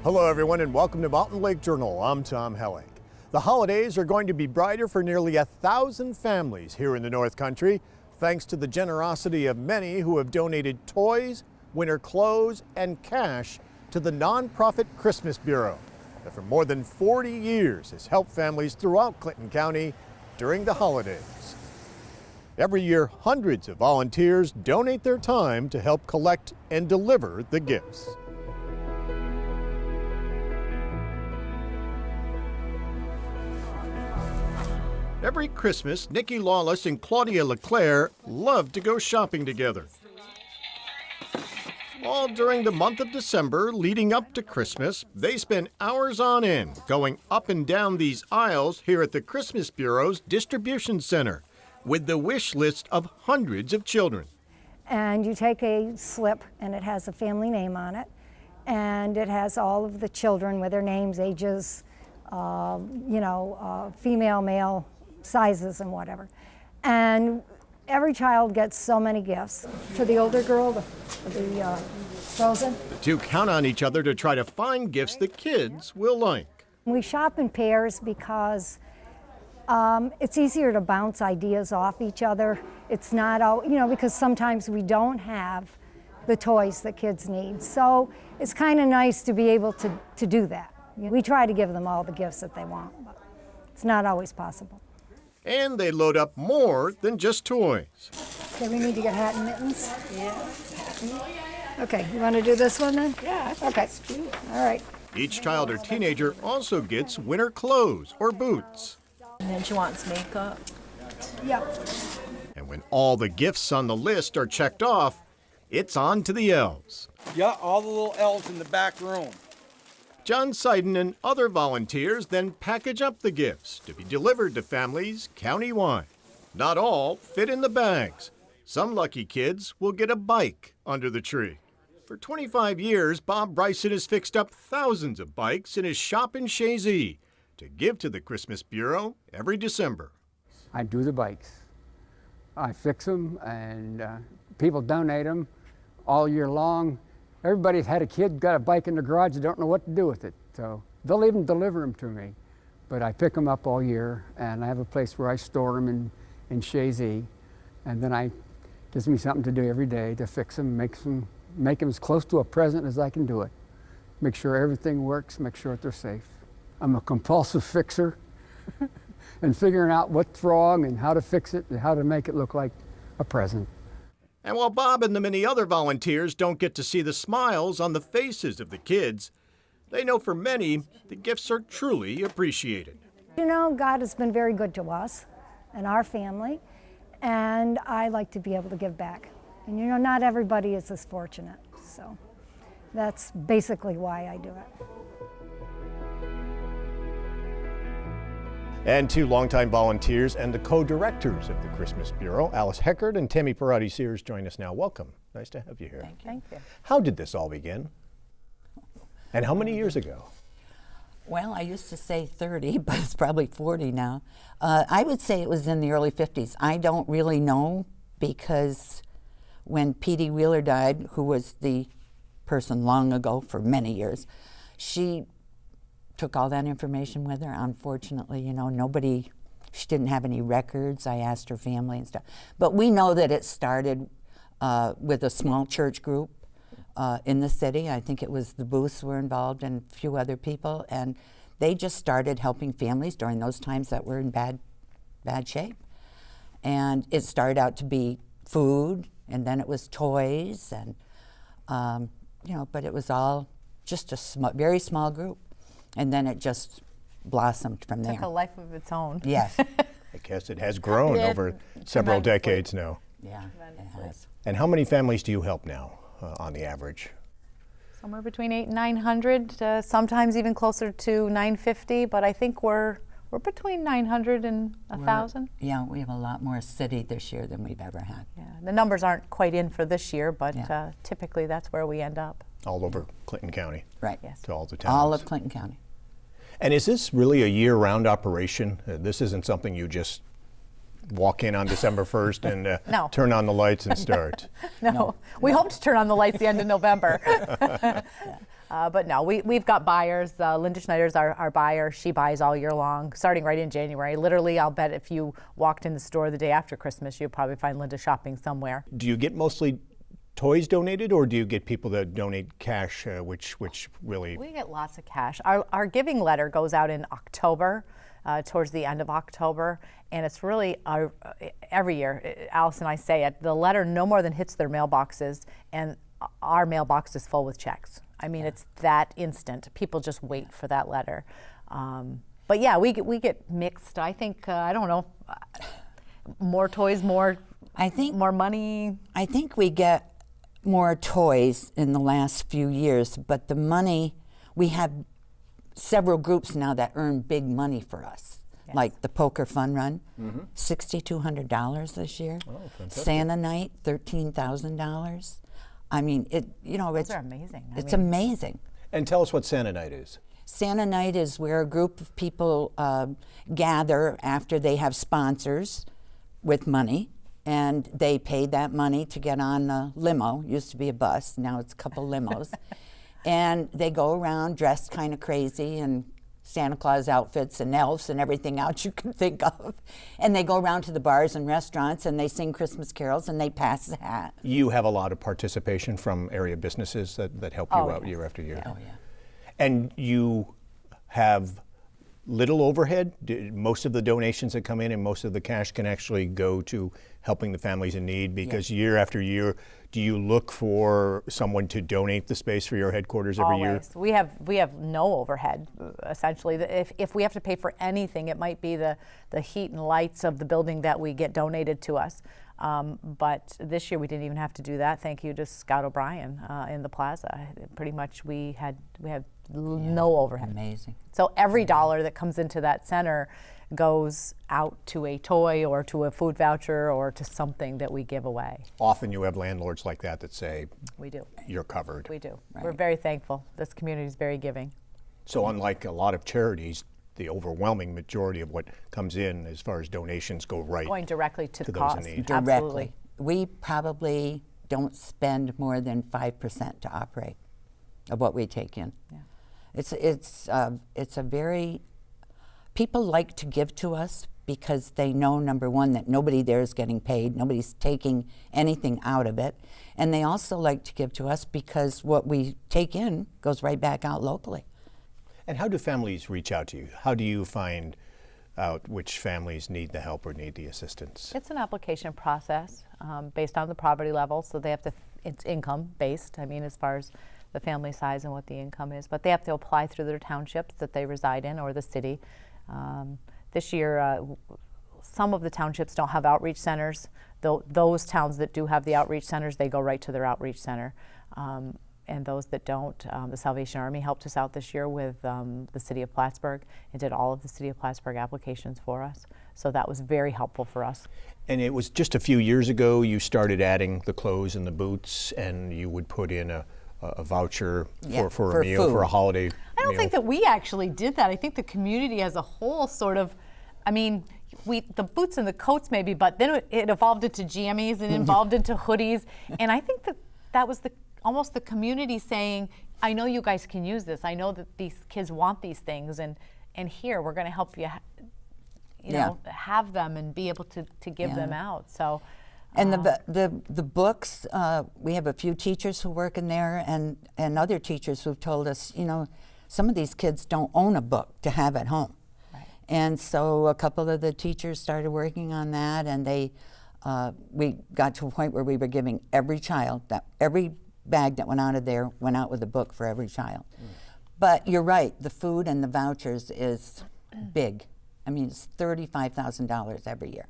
Hello everyone and welcome to Mountain Lake Journal. I'm Tom Hellick. The holidays are going to be brighter for nearly 1,000 families here in the North Country, thanks to the generosity of many who have donated toys, winter clothes, and cash to the nonprofit Christmas Bureau that for more than 40 years has helped families throughout Clinton County during the holidays. Every year, hundreds of volunteers donate their time to help collect and deliver the gifts. Every Christmas, Nikki Lawless and Claudia LeClaire love to go shopping together. All during the month of December leading up to Christmas, they spend hours on end going up and down these aisles here at the Christmas Bureau's distribution center with the wish list of hundreds of children. And you take a slip and it has a family name on it, and it has all of the children with their names, ages, female, male, sizes and whatever. And every child gets so many gifts. For the older girl, the Frozen. The two count on each other to try to find gifts the kids will like. We shop in pairs because it's easier to bounce ideas off each other. It's not all, because sometimes we don't have the toys that kids need. So it's kind of nice to be able to do that. We try to give them all the gifts that they want, but it's not always possible. And they load up more than just toys. Okay, we need to get hat and mittens. Yeah. Okay, you want to do this one then? Yeah, okay. That's cute. All right. Each child or teenager also gets winter clothes or boots. And then she wants makeup. Yep. And when all the gifts on the list are checked off, it's on to the elves. Yeah, all the little elves in the back room. John Seiden and other volunteers then package up the gifts to be delivered to families countywide. Not all fit in the bags. Some lucky kids will get a bike under the tree. For 25 years, Bob Bryson has fixed up thousands of bikes in his shop in Chazy to give to the Christmas Bureau every December. I do the bikes. I fix them, and people donate them all year long. Everybody's had a kid, got a bike in the garage, they don't know what to do with it. So they'll even deliver them to me. But I pick them up all year, and I have a place where I store them in Chazy. And then it gives me something to do every day to fix them, make them as close to a present as I can do it. Make sure everything works, make sure that they're safe. I'm a compulsive fixer and figuring out what's wrong and how to fix it and how to make it look like a present. And while Bob and the many other volunteers don't get to see the smiles on the faces of the kids, they know for many, the gifts are truly appreciated. God has been very good to us and our family, and I like to be able to give back. And not everybody is as fortunate, so that's basically why I do it. And two longtime volunteers and the co-directors of the Christmas Bureau, Alice Heckard and Tammy Parati-Sears, join us now. Welcome. Nice to have you here. Thank you. How did this all begin? And how many years ago? Well, I used to say 30, but it's probably 40 now. I would say it was in the early 50s. I don't really know because when P.D. Wheeler died, who was the person long ago for many years, she took all that information with her. Unfortunately, she didn't have any records. I asked her family and stuff. But we know that it started with a small church group in the city. I think it was the Booths were involved and a few other people. And they just started helping families during those times that were in bad shape. And it started out to be food, and then it was toys, and, but it was all just a very small group. And then it just blossomed from there. Took a life of its own. Yes. I guess it has grown over several decades now. Yeah, it has. And how many families do you help now on the average? Somewhere between 800 and 900, sometimes even closer to 950, but I think we're between 900 and 1,000. Yeah, we have a lot more city this year than we've ever had. Yeah, the numbers aren't quite in for this year, but Yeah. Typically that's where we end up. All over Clinton County. Right. Yes. To all the towns. All of Clinton County. And is this really a year-round operation? This isn't something you just walk in on December 1st and No. turn on the lights and start. No, we hope to turn on the lights the end of November. But no, we've got buyers. Linda Schneider's our buyer. She buys all year long, starting right in January. Literally, I'll bet if you walked in the store the day after Christmas, you'll probably find Linda shopping somewhere. Do you get mostly toys donated, or do you get people that donate cash, which really? We get lots of cash. Our giving letter goes out in October, towards the end of October, and it's really every year. Alice and I say it. The letter no more than hits their mailboxes, and our mailbox is full with checks. I mean, it's that instant. People just wait for that letter. But yeah, we get mixed. I think I don't know, more toys, more money. I think we get more toys in the last few years, but the money, we have several groups now that earn big money for us. Yes. Like the poker fun run, $6,200 this year. Oh, fantastic. Santa night, $13,000. I mean, Those are amazing. It's amazing. And tell us what Santa Night is. Santa night is where a group of people gather after they have sponsors with money, and they pay that money to get on a limo. Used to be a bus, now it's a couple limos. And they go around dressed kind of crazy and Santa Claus outfits and elves and everything else you can think of. And they go around to the bars and restaurants and they sing Christmas carols and they pass the hat. You have a lot of participation from area businesses that help you out year after year. Oh, yeah. And you have little overhead. Most of the donations that come in and most of the cash can actually go to helping the families in need, because year after year, do you look for someone to donate the space for your headquarters every year? Always. We have no overhead, essentially. If we have to pay for anything, it might be the heat and lights of the building that we get donated to us. But this year we didn't even have to do that. Thank you to Scott O'Brien in the plaza. Pretty much we have no overhead. Amazing. So every dollar that comes into that center goes out to a toy or to a food voucher or to something that we give away. Often you have landlords like that say, we do. You're covered. We do. Right. We're very thankful. This community is very giving. So unlike a lot of charities, the overwhelming majority of what comes in as far as donations go Going directly to the those cause. in need. Directly. Absolutely. We probably don't spend more than 5% to operate of what we take in. Yeah. It's a very, people like to give to us because they know, number one, that nobody there is getting paid, nobody's taking anything out of it, and they also like to give to us because what we take in goes right back out locally. And how do families reach out to you? How do you find out which families need the help or need the assistance? It's an application process based on the poverty level, so they have to, it's income based, I mean, as far as the family size and what the income is, but they have to apply through their townships that they reside in or the city. This year, some of the townships don't have outreach centers. Those towns that do have the outreach centers, they go right to their outreach center. And those that don't, the Salvation Army helped us out this year with the City of Plattsburgh and did all of the City of Plattsburgh applications for us. So that was very helpful for us. And it was just a few years ago you started adding the clothes and the boots, and you would put in a voucher for a meal, food. for a holiday I don't meal. think that we actually did that. I think the community as a whole sort of, I mean, the boots and the coats maybe, but then it evolved into jammies and evolved into hoodies. And I think that was almost the community saying, I know you guys can use this. I know that these kids want these things, and here we're going to help you, have them and be able to give them out. So. And the books, we have a few teachers who work in there and other teachers who've told us, some of these kids don't own a book to have at home. Right. And so a couple of the teachers started working on that, and we got to a point where we were giving every bag that went out of there went out with a book for every child. But you're right, the food and the vouchers is big. I mean, it's $35,000 every year.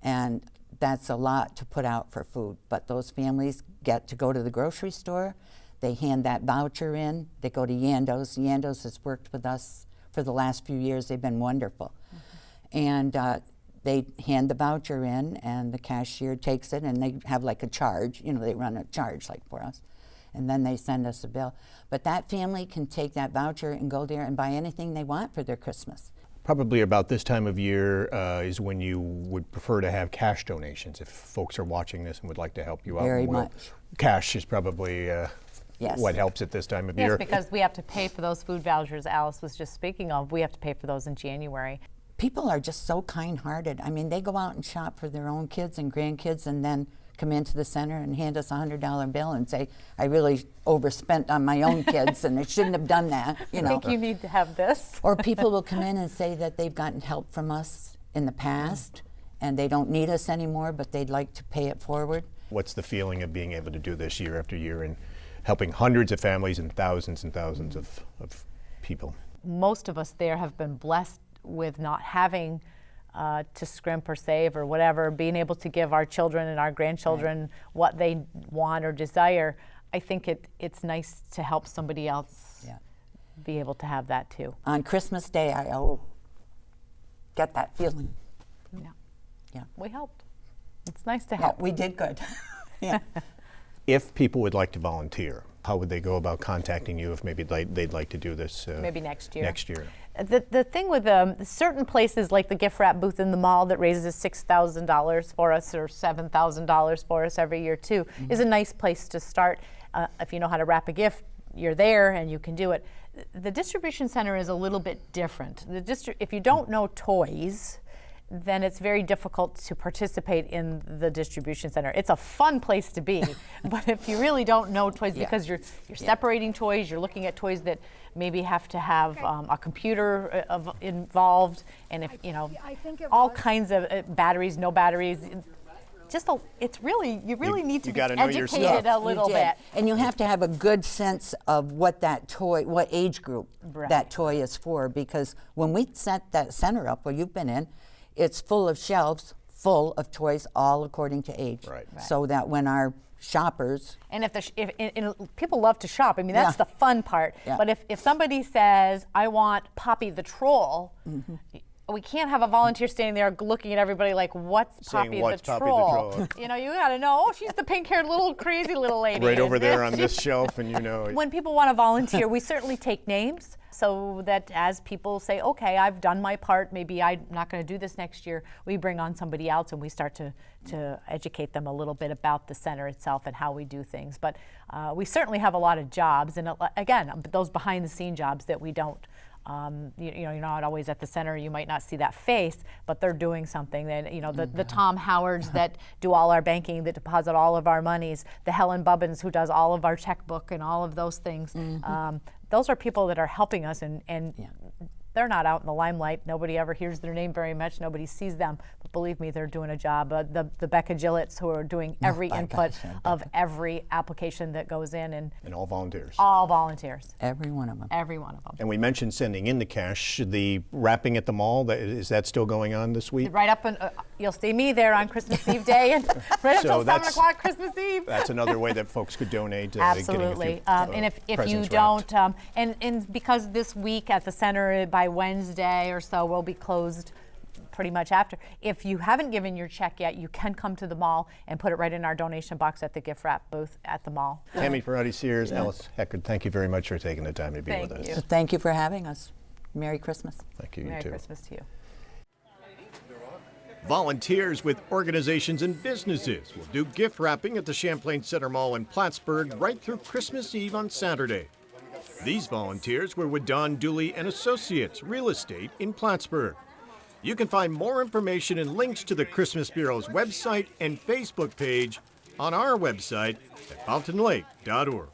And that's a lot to put out for food, but those families get to go to the grocery store, they hand that voucher in, they go to Yando's. Yando's has worked with us for the last few years, they've been wonderful. And they hand the voucher in and the cashier takes it and they have like a charge, they run a charge like for us, and then they send us a bill. But that family can take that voucher and go there and buy anything they want for their Christmas. Probably about this time of year is when you would prefer to have cash donations if folks are watching this and would like to help you out. Very Well, much. Cash is probably Yes. what helps at this time of Yes, year. because we have to pay for those food vouchers Alice was just speaking of. We have to pay for those in January. People are just so kind-hearted. I mean, they go out and shop for their own kids and grandkids and then come into the center and hand us a $100 bill and say, I really overspent on my own kids and I shouldn't have done that, you I know. think you need to have this. Or people will come in and say that they've gotten help from us in the past and they don't need us anymore, but they'd like to pay it forward. What's the feeling of being able to do this year after year and helping hundreds of families and thousands of people? Most of us there have been blessed with not having to scrimp or save or whatever, being able to give our children and our grandchildren what they want or desire. I think it's nice to help somebody else be able to have that too. On Christmas Day, I get that feeling. Yeah. We helped. It's nice to Yeah, help. we did good. Yeah. If people would like to volunteer, how would they go about contacting you if maybe they'd like to do this? Maybe next year. Next year. The thing with certain places like the gift wrap booth in the mall that raises $6,000 for us or $7,000 for us every year too is a nice place to start. If you know how to wrap a gift, you're there and you can do it. The distribution center is a little bit different. If you don't know toys, then it's very difficult to participate in the distribution center. It's a fun place to be, but if you really don't know toys, because you're separating toys, you're looking at toys that maybe have to have a computer involved, and if I think it all was. kinds of batteries, no batteries. It's really you need to you be gotta know your educated stuff. a little You did. bit. And you have to have a good sense of what that toy, what age group Right. that toy is for, because when we set that center up, well, you've been in, it's full of shelves full of toys, all according to age. Right. So that when our shoppers, And if people love to shop, I mean that's Yeah. the fun part. Yeah. But if somebody says, "I want Poppy the troll," we can't have a volunteer standing there looking at everybody like, "What's Saying, Poppy "What's the Poppy the troll?" troll? You know, you got to know. Oh, she's the pink-haired little crazy little lady Right over And there on this shelf, and When people want to volunteer, we certainly take names so that as people say, okay, I've done my part, maybe I'm not going to do this next year, we bring on somebody else and we start to educate them a little bit about the center itself and how we do things. But we certainly have a lot of jobs, and again, those behind-the-scene jobs that we don't. You're not always at the center. You might not see that face, but they're doing something. That the Tom Howards that do all our banking, that deposit all of our monies, the Helen Bubbins who does all of our checkbook and all of those things. Those are people that are helping us, and they're not out in the limelight. Nobody ever hears their name very much. Nobody sees them. But believe me, they're doing a job. The Becca Gillets who are doing every input of every application that goes in, and all volunteers. all volunteers. every one of them. Every one of them. And we mentioned sending in the cash. The wrapping at the mall, is that still going on this week? Right up, and you'll see me there on Christmas Eve day, and right So until 7 that's- o'clock Christmas Eve. That's another way that folks could donate. Absolutely. And if you presents don't, wrapped. and because this week at the center by Wednesday or so we'll be closed pretty much after. If you haven't given your check yet, you can come to the mall and put it right in our donation box at the gift wrap booth at the mall. Tammy Ferrati-Sears, Alice Heckard, thank you very much for taking the time to be Thank with us. you. So thank you for having us. Merry Christmas. Thank you, you Merry too. Christmas to you. Volunteers with organizations and businesses will do gift wrapping at the Champlain Center Mall in Plattsburgh right through Christmas Eve on Saturday. These volunteers were with Don Dooley and Associates Real Estate in Plattsburgh. You can find more information and links to the Christmas Bureau's website and Facebook page on our website at fountainlake.org.